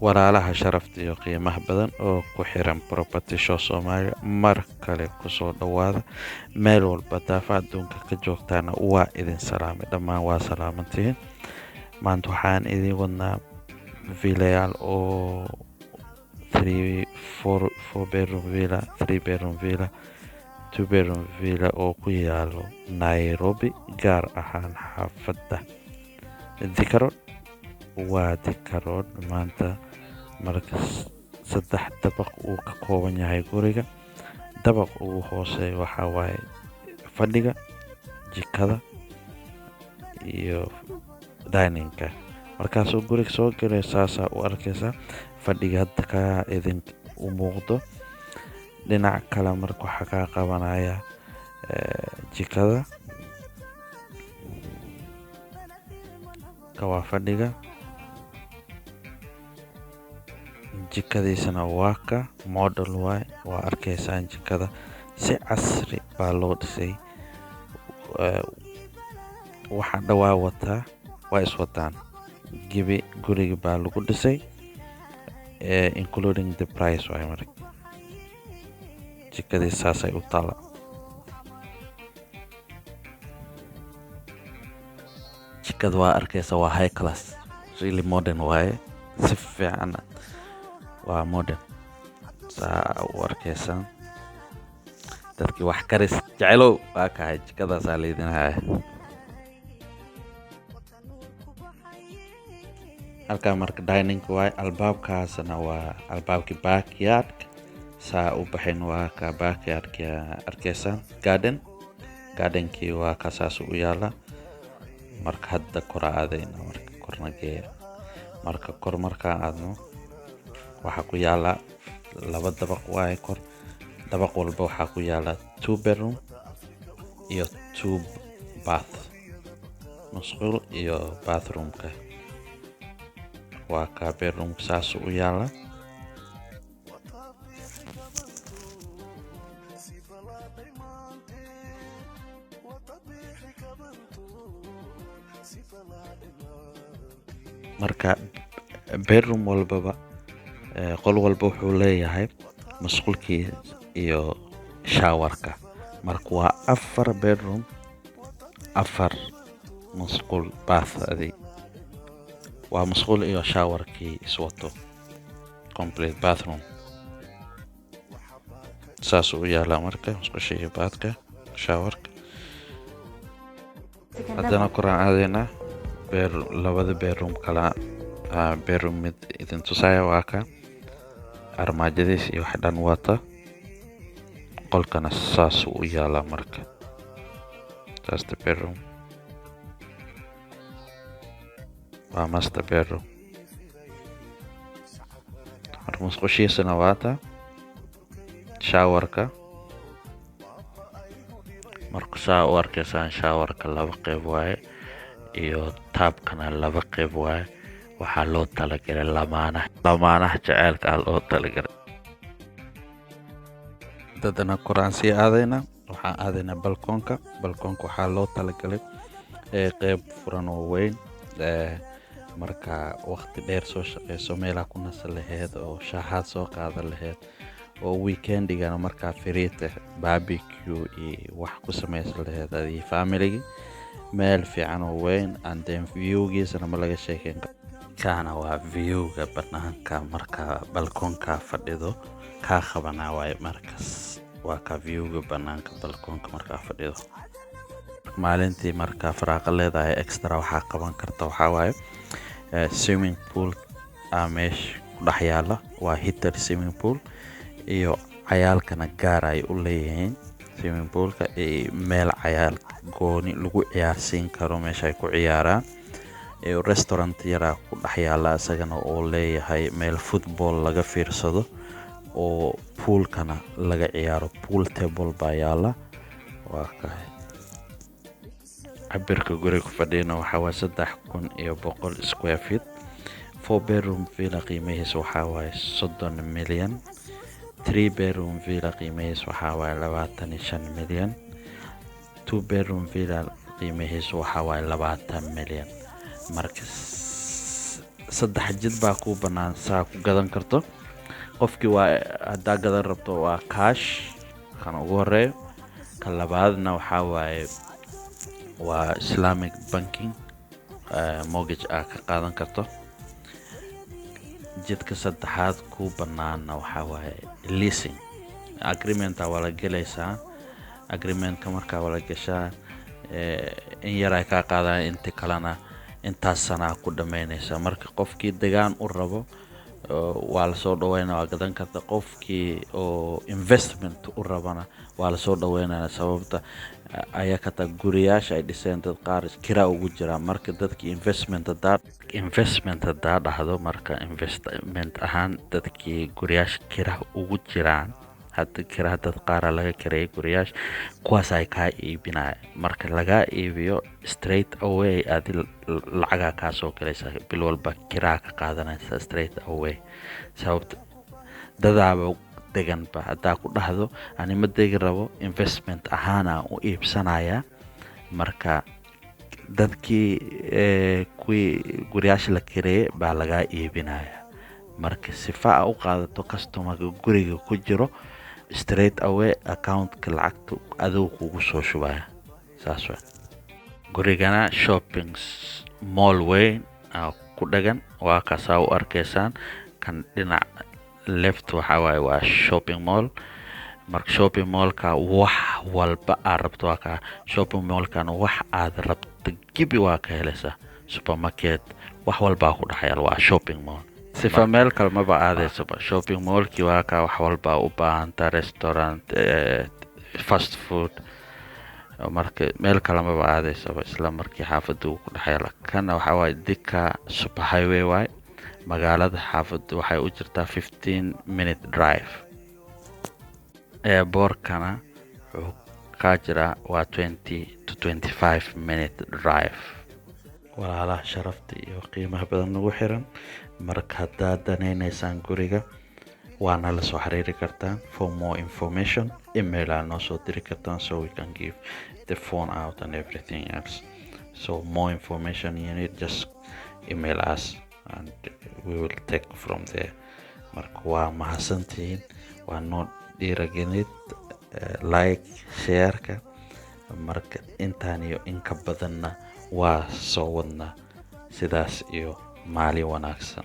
walaalaha sharafta iyo qiimaha badan oo ku xiran Property Show Soomaaliya mar kale kusoo dhawaada meel walba daafaha adduunka ka joogtaana waa idin salaamay dhammaan waa salaamantihiin maanta waxaan idin wadnaa villayaal oo 4 bedroom villa 3 bedroom villa 2 bedroom villa oo ku yaalo Nairobi gaar ahaan xaafadda Dhikarood waa Dhikarood maanta marka 3 dabaq uu ka kooban yahay guriga dabaq ugu hooseeya waxa waaye fadhiga jikada iyo diningka markaasoo guriga soo galay saasa u arkaysa fadhiga hadda ka idin u muuqdo dhinac kale marka waxa ka qabanaya jikada ka fadhiga jikadiisana waa ka model waa arkaysaan jikada si casri baa loo dhisay waxa dhawaa wataa waa iswataan gibi guriga baa lagu dhisay including the price waa marka jikadii saasay u tala jikada waa arkaysa waa high class really modern waaye si fiican waa modern saa u arkaysan dadkii wax karis jecelow waa kahay jikadaasaa leedinaya halkaa marka dining waaye albaabkaasna waa albaabkii backyard saa u baxayn waa ka backyardka arkaysan gardenkii waa kasaas u yaala marka hadda kora aadayna marka korna geeya marka kor markaa aadno waxa ku yaala 2 dabaq waaye kor dabaq walba waxa ku yaala 2 bedroom iyo 2 bath musqul iyo bathroomka waa ka bedroom saas u yaala marka bedroom walbaba qol walba wuxuu leeyahay musqulkii iyo showerka marka waa 4 bedroom 4 musqul bath waa musqul iyo showerkii iswato complete bathroom saas u yaala marka musqusha iyo bathka showerka haddana koraan aadayna labada bedroom kala bedroom mid idin tusaya waa ka armaajadiis iyo wax dhan wata qolkana saas u yaala marka master bedroom waa master bedroom marka musqushiisana waata showerka marka saa u arkaysaan showerka 2 qayb waaye iyo taabkana 2 qayb waaye waxaa loo talagalay lamaanaha jaceylka loo talagalay dadana koraan sii aadayna waxaan aadaynaa balkoonka waxaa loo talagalay qayb furan oo weyn marka waqti dheer soo shaqeyso meelaha ku nasan lahayd oo shaaxaad soo qaadan lahayd oo weekendigana markaa firiita barbecue iyo wax ku samaysan lahayd adii family meel fiican oo weyn and then viewgiisana ma laga sheekeyn kana waa viewga banaanka marka balkoonka fadhido ka qabanaa waaye markaas waa ka viewga banaanka balkoonka marka fadhido maalintii marka faraaqo leedahay extra waxaa qaban karta waxaa waaye swimming pool meesh ku dhex yaala waa heated swimming pool iyo cayaalkana gaar ay u leeyihiin swimming poolka meel cayaal gooni lagu ciyaarsiin karo meesha ay ku ciyaaraan restaurant yara ku dhex yaala isagana oo leeyahay meel football laga fiirsado oo poolkana laga ciyaaro pool table baa yaala waa ka cabirka guriga fadhiyana waxa waa 3,100 square feet 4 bedroom villa qiimihiisa waxa waa 30 milyan 3 bedroom villa qiimihiisa waxa waa 25 milyan 2 bedroom villa qiimihiisa waxa waa 20 milyan marka saddex jid baa kuu bannaan saa ku gadan karto. Qofkii waa haddaa gadan rabto waa cash kan ugu horeeyo. Kan labaadna waxaa waaye waa Islamic banking mortgage aad ka qaadan karto. Jidka saddexaad kuu bannaanna waxaa waaye leasing agreement wala gelaysaa. Agreementka markaa wala gashaa in yar ay kaa qaadaan inta kalena intaas sana ku dhamaynaysa. Marka qofkii degaan u rabo waa la soo dhaweynaa waa gadan karta. Qofkii oo investment u rabana waa la soo dhaweynaa sababta ayaka ta guriyaasha ay dhiseen dad qaar kira ugu jira. Marka dadkii investment hadaa dhahdo marka investment ahaan dadkii guriyaasha kira ugu jiraan hadda kira dad qaar laga kireeyay guriyaasha kuwaas ay ka iibinaya. Marka laga iibiyo straight away aad lacaga ka soo galaysa bil walba kira ka qaadanaysa straight away. Sababta dadaaba degan ba hadaa ku dhahdo anima degi rabo investment ahaan u iibsanaya. Marka dadkii kuwii guriyaasha la kireeyay baa laga iibinaya. Marka sifa u qaadato customer guriga ku jiro straight away account-ka lacagta adoo kugu soo shubaya saas waa. Gurigana shopping mall weyn ku dhagan waa ka soo arkaysaan. Kan dhinac left waxa waaye waa shopping mall. Marka shopping mall-ka wax walba aad rabto waa ka shopping mall-kan wax aad rabto gibi waa ka helaysaa. Supermarket wax walba ku dhaxayal waa shopping mall. sifa meel kalma ba aadayso shopping mall-ki waa ka wax walba u baahan ta restaurant fast food. Marka meel kalama ba aadayso isla markii xaafadu ku dhaxayal. Kana waxa waaye Thika super highway waay. Magaalada xaafadu waxay u jirtaa 15-minute drive. Airport-kana wuxuu ka jira waa 20 to 25-minute drive. walaalaha sharafta iyo qiimaha badan ugu xiran. Marka haddaad danaynaysaan guriga waana la soo xiriiri kartaan. For more information email aan noo soo diri kartaan so we can give the phone out and everything else. So more information you need just email us and we will take from there. Marka waa mahadsantihiin. Waa noo dhiiragelid like share-ka. Marka intaan iyo in ka badanna waa soo wadnaa sidaas iyo maalin wanaagsan.